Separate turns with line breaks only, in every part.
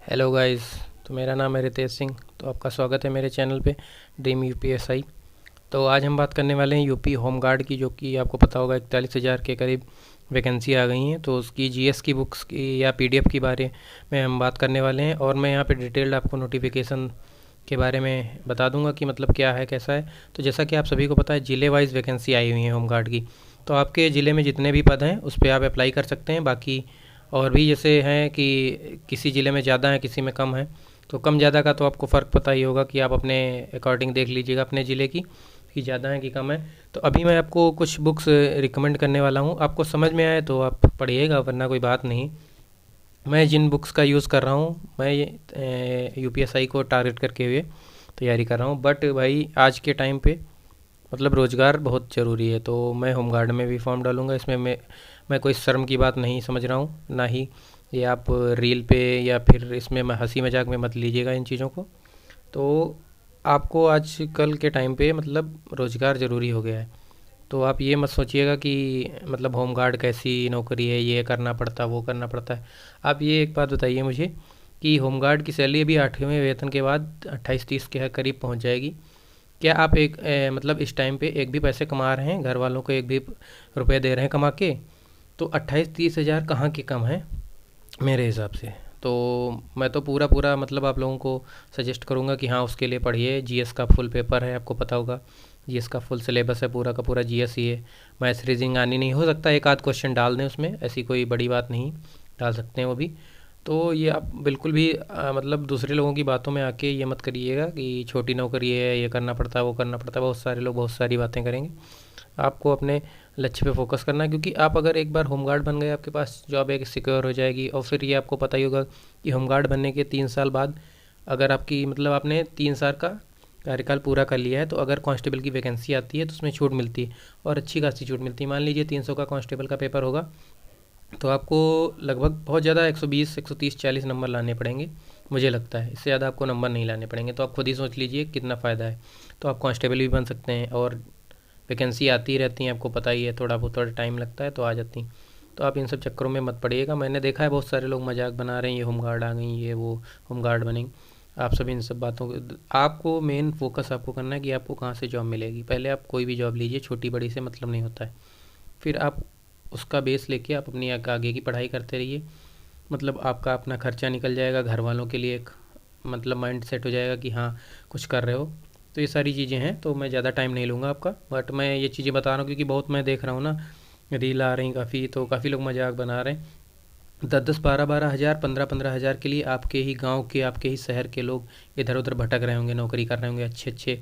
Hello guys. तो मेरा नाम है रितेश सिंह। तो आपका स्वागत है मेरे चैनल पे ड्रीम यूपीएसआई। तो आज हम बात करने वाले हैं यूपी होम गार्ड की, जो कि आपको पता होगा 41,000 के करीब वैकेंसी आ गई हैं। तो उसकी जीएस की बुक्स की या पीडीएफ के बारे में हम बात करने वाले हैं, और मैं यहाँ पे डिटेल्ड आपको नोटिफिकेशन के बारे में बता दूंगा कि मतलब क्या है कैसा है। तो जैसा कि आप सभी को पता है, ज़िले वाइज वैकेंसी आई हुई है होम गार्ड की। तो आपके ज़िले में जितने भी पद हैं उस पर आप अप्लाई कर सकते हैं। बाकी और भी जैसे हैं कि किसी ज़िले में ज़्यादा है, किसी में कम है। तो कम ज़्यादा का तो आपको फ़र्क पता ही होगा कि आप अपने अकॉर्डिंग देख लीजिएगा अपने ज़िले की कि ज़्यादा है कि कम है। तो अभी मैं आपको कुछ बुक्स रिकमेंड करने वाला हूँ, आपको समझ में आए तो आप पढ़िएगा, वरना कोई बात नहीं। मैं जिन बुक्स का यूज़ कर रहा हूँ, मैं ये यूपीएसआई को टारगेट करके हुए तैयारी कर रहा हूँ। बट भाई आज के टाइम पे मतलब रोज़गार बहुत ज़रूरी है, तो मैं होमगार्ड में भी फॉर्म डालूंगा। इसमें मैं कोई शर्म की बात नहीं समझ रहा हूँ, ना ही ये आप रील पे या फिर इसमें मैं हंसी मजाक में मत लीजिएगा इन चीज़ों को। तो आपको आजकल के टाइम पे मतलब रोज़गार ज़रूरी हो गया है। तो आप ये मत सोचिएगा कि मतलब होमगार्ड कैसी नौकरी है, ये करना पड़ता वो करना पड़ता है। आप ये एक बात बताइए मुझे कि होमगार्ड की सैलरी अभी 8वें वेतन के बाद 28-30 के करीब पहुंच जाएगी। क्या आप एक मतलब इस टाइम पे एक भी पैसे कमा रहे हैं, घर वालों को एक भी रुपए दे रहे हैं कमा के? तो 28-30 हज़ार कहाँ के कम हैं मेरे हिसाब से। तो मैं तो पूरा पूरा मतलब आप लोगों को सजेस्ट करूँगा कि हाँ उसके लिए पढ़िए। जीएस का फुल पेपर है, आपको पता होगा जीएस का फुल सिलेबस है, पूरा का पूरा जीएस ही है। मैथ्स रीजनिंग आनी नहीं, हो सकता है एक आध क्वेश्चन डाल दें उसमें, ऐसी कोई बड़ी बात नहीं, डाल सकते हैं वो भी। तो ये आप बिल्कुल भी मतलब दूसरे लोगों की बातों में आके ये मत करिएगा कि छोटी नौकरी है, ये करना पड़ता है वो करना पड़ता है। बहुत सारे लोग बहुत सारी बातें करेंगे। आपको अपने लक्ष्य पे फोकस करना है, क्योंकि आप अगर एक बार होमगार्ड बन गए, आपके पास जॉब एक सिक्योर हो जाएगी। और फिर ये आपको पता ही होगा कि होमगार्ड बनने के 3 साल बाद अगर आपकी मतलब आपने 3 साल का कार्यकाल पूरा कर लिया है, तो अगर कांस्टेबल की वैकेंसी आती है तो उसमें छूट मिलती है, और अच्छी खासी छूट मिलती है। मान लीजिए 300 का कांस्टेबल का पेपर होगा, तो आपको लगभग बहुत ज़्यादा 120 130 40 नंबर लाने पड़ेंगे, मुझे लगता है। इससे ज़्यादा आपको नंबर नहीं लाने पड़ेंगे। तो आप खुद ही सोच लीजिए कितना फ़ायदा है। तो आप कांस्टेबल भी बन सकते हैं, और वैकेंसी आती रहती हैं, आपको पता ही है, थोड़ा बहुत थोड़ा टाइम लगता है तो आ जाती हैं। तो आप इन सब चक्करों में मत पड़िएगा। मैंने देखा है बहुत सारे लोग मजाक बना रहे हैं, ये होमगार्ड आ गई, ये वो होमगार्ड बनेंगे। आप सभी इन सब बातों को, आपको मेन फोकस आपको करना है कि आपको कहाँ से जॉब मिलेगी। पहले आप कोई भी जॉब लीजिए, छोटी बड़ी से मतलब नहीं होता है। फिर आप उसका बेस लेके आप अपनी आगे की पढ़ाई करते रहिए। मतलब आपका अपना खर्चा निकल जाएगा, घर वालों के लिए एक मतलब माइंड सेट हो जाएगा कि हाँ कुछ कर रहे हो। तो ये सारी चीज़ें हैं, तो मैं ज़्यादा टाइम नहीं लूँगा आपका। बट मैं ये चीज़ें बता रहा हूँ क्योंकि बहुत मैं देख रहा हूँ ना, रील आ रही काफ़ी, तो काफ़ी लोग मजाक बना रहे हैं। 10-10 12-12 हज़ार 15-15 हज़ार के लिए आपके ही गांव के, आपके ही शहर के लोग इधर उधर भटक रहे होंगे, नौकरी कर रहे होंगे, अच्छे अच्छे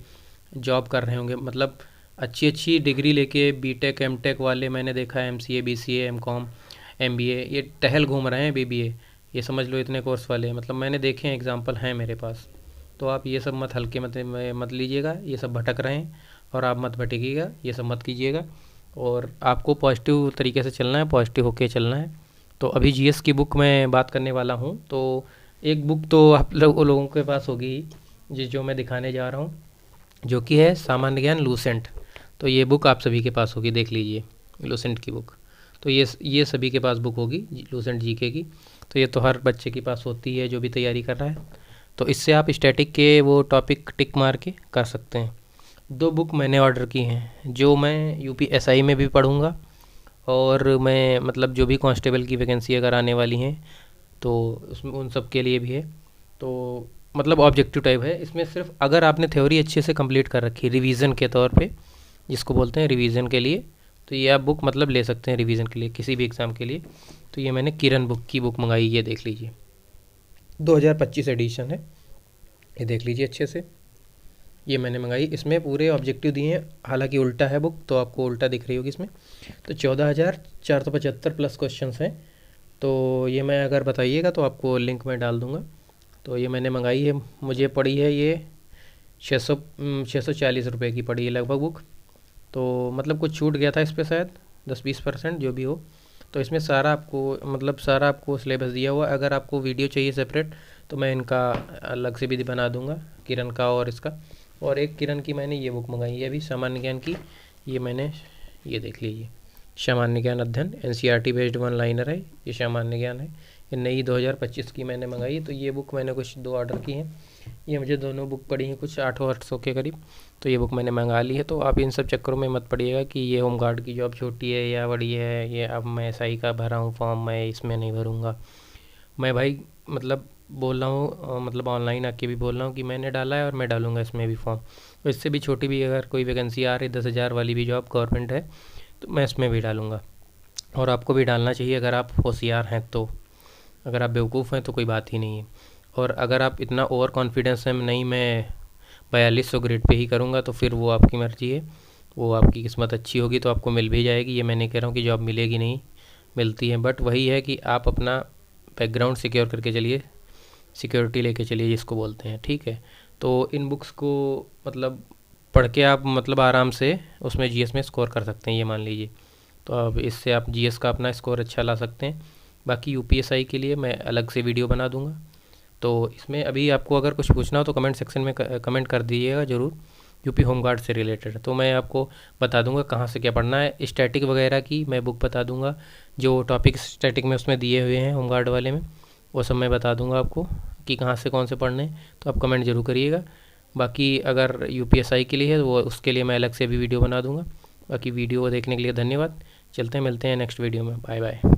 जॉब कर रहे होंगे। मतलब अच्छी अच्छी डिग्री लेके बीटेक एमटेक वाले मैंने देखा है, एमसीए बीसीए एमकॉम एमबीए, ये टहल घूम रहे हैं बीबीए, ये समझ लो इतने कोर्स वाले। मतलब मैंने देखे हैं, एग्जांपल हैं मेरे पास। तो आप ये सब मत हल्के मत लीजिएगा, ये सब भटक रहे हैं और आप मत भटकिएगा, ये सब मत कीजिएगा। और आपको पॉजिटिव तरीके से चलना है, पॉजिटिव होके चलना है। तो अभी जीएस की बुक मैं बात करने वाला हूँ। तो एक बुक तो आप लोगों के पास होगी ही, जिस जो मैं दिखाने जा रहा हूँ, जो कि है सामान्य ज्ञान लूसेंट। तो ये बुक आप सभी के पास होगी, देख लीजिए लूसेंट की बुक। तो ये सभी के पास बुक होगी लूसेंट जीके की। तो ये तो हर बच्चे के पास होती है जो भी तैयारी कर रहा है। तो इससे आप स्टैटिक के वो टॉपिक टिक मार के कर सकते हैं। 2 बुक मैंने ऑर्डर की हैं, जो मैं यूपीएसआई में भी पढ़ूंगा, और मैं मतलब जो भी कांस्टेबल की वैकेंसी अगर आने वाली हैं तो उसमें उन सब के लिए भी है। तो मतलब ऑब्जेक्टिव टाइप है इसमें। सिर्फ अगर आपने थ्योरी अच्छे से कंप्लीट कर रखी है रिवीजन के तौर पे, जिसको बोलते हैं रिवीजन के लिए, तो ये आप बुक मतलब ले सकते हैं रिवीजन के लिए, किसी भी एग्ज़ाम के लिए। तो ये मैंने किरण बुक की बुक मंगाई, ये देख लीजिए, 2025 एडिशन है, ये देख लीजिए अच्छे से। ये मैंने मंगाई, इसमें पूरे ऑब्जेक्टिव दिए हैं, हालांकि उल्टा है बुक तो आपको उल्टा दिख रही होगी इसमें। तो 14,475 प्लस क्वेश्चन हैं। तो ये मैं अगर बताइएगा तो आपको लिंक में डाल दूँगा। तो ये मैंने मंगाई है, मुझे पड़ी है ये 640 रुपये की पड़ी है लगभग बुक। तो मतलब कुछ छूट गया था इस पे शायद 10-20% जो भी हो। तो इसमें सारा आपको मतलब सारा आपको सिलेबस दिया हुआ है। अगर आपको वीडियो चाहिए सेपरेट तो मैं इनका अलग से भी बना दूंगा, किरण का और इसका। और एक किरण की मैंने ये बुक मंगाई है अभी, सामान्य ज्ञान की। ये मैंने, ये देख लीजिए, सामान्य ज्ञान अध्ययन एनसीईआरटी बेस्ड वन लाइनर है, ये सामान्य ज्ञान है। ये नई 2025 की मैंने मंगाई। तो ये बुक मैंने कुछ 2 ऑर्डर की हैं। ये मुझे दोनों बुक पड़ी हैं कुछ 800 के करीब। तो ये बुक मैंने मंगा ली है। तो आप इन सब चक्करों में मत पड़िएगा कि ये होम गार्ड की जॉब छोटी है या बड़ी है, ये अब मैं एसआई का भरा हूँ फॉर्म, मैं इसमें नहीं भरूँगा। मैं भाई मतलब बोल रहा हूँ, मतलब ऑनलाइन आके भी बोल रहा हूँ कि मैंने डाला है और मैं डालूँगा इसमें भी फॉर्म। तो इससे भी छोटी भी अगर कोई वैकेंसी आ रही 10,000 वाली भी जॉब गवर्नमेंट है, तो मैं इसमें भी डालूँगा। और आपको भी डालना चाहिए अगर आप होशियार हैं तो। अगर आप बेवकूफ़ हैं तो कोई बात ही नहीं है। और अगर आप इतना ओवर कॉन्फिडेंस है नहीं मैं 4200 ग्रेड पे ही करूँगा, तो फिर वो आपकी मर्ज़ी है। वो आपकी किस्मत अच्छी होगी तो आपको मिल भी जाएगी। ये मैं नहीं कह रहा हूँ कि जॉब मिलेगी नहीं, मिलती है। बट वही है कि आप अपना बैकग्राउंड सिक्योर करके चलिए, सिक्योरिटी लेके चलिए जिसको बोलते हैं, ठीक है। तो इन बुक्स को मतलब पढ़ के आप मतलब आराम से उसमें जीएस में स्कोर कर सकते हैं, ये मान लीजिए। तो अब इससे आप जीएस का अपना स्कोर अच्छा ला सकते हैं। बाकी यूपीएसआई के लिए मैं अलग से वीडियो बना दूंगा। तो इसमें अभी आपको अगर कुछ पूछना हो तो कमेंट सेक्शन में कमेंट कर दीजिएगा ज़रूर। यूपी होमगार्ड से रिलेटेड तो मैं आपको बता दूंगा कहाँ से क्या पढ़ना है। स्टैटिक वगैरह की मैं बुक बता दूंगा, जो टॉपिक स्टैटिक में उसमें दिए हुए हैं होमगार्ड वाले में, वो सब मैं बता दूंगा आपको कि कहाँ से कौन से पढ़ने हैं। तो आप कमेंट ज़रूर करिएगा। बाकी अगर यूपीएसआई के लिए है तो वो उसके लिए मैं अलग से भी वीडियो बना दूंगा। बाकी वीडियो देखने के लिए धन्यवाद। चलते हैं, मिलते हैं नेक्स्ट वीडियो में। Bye bye.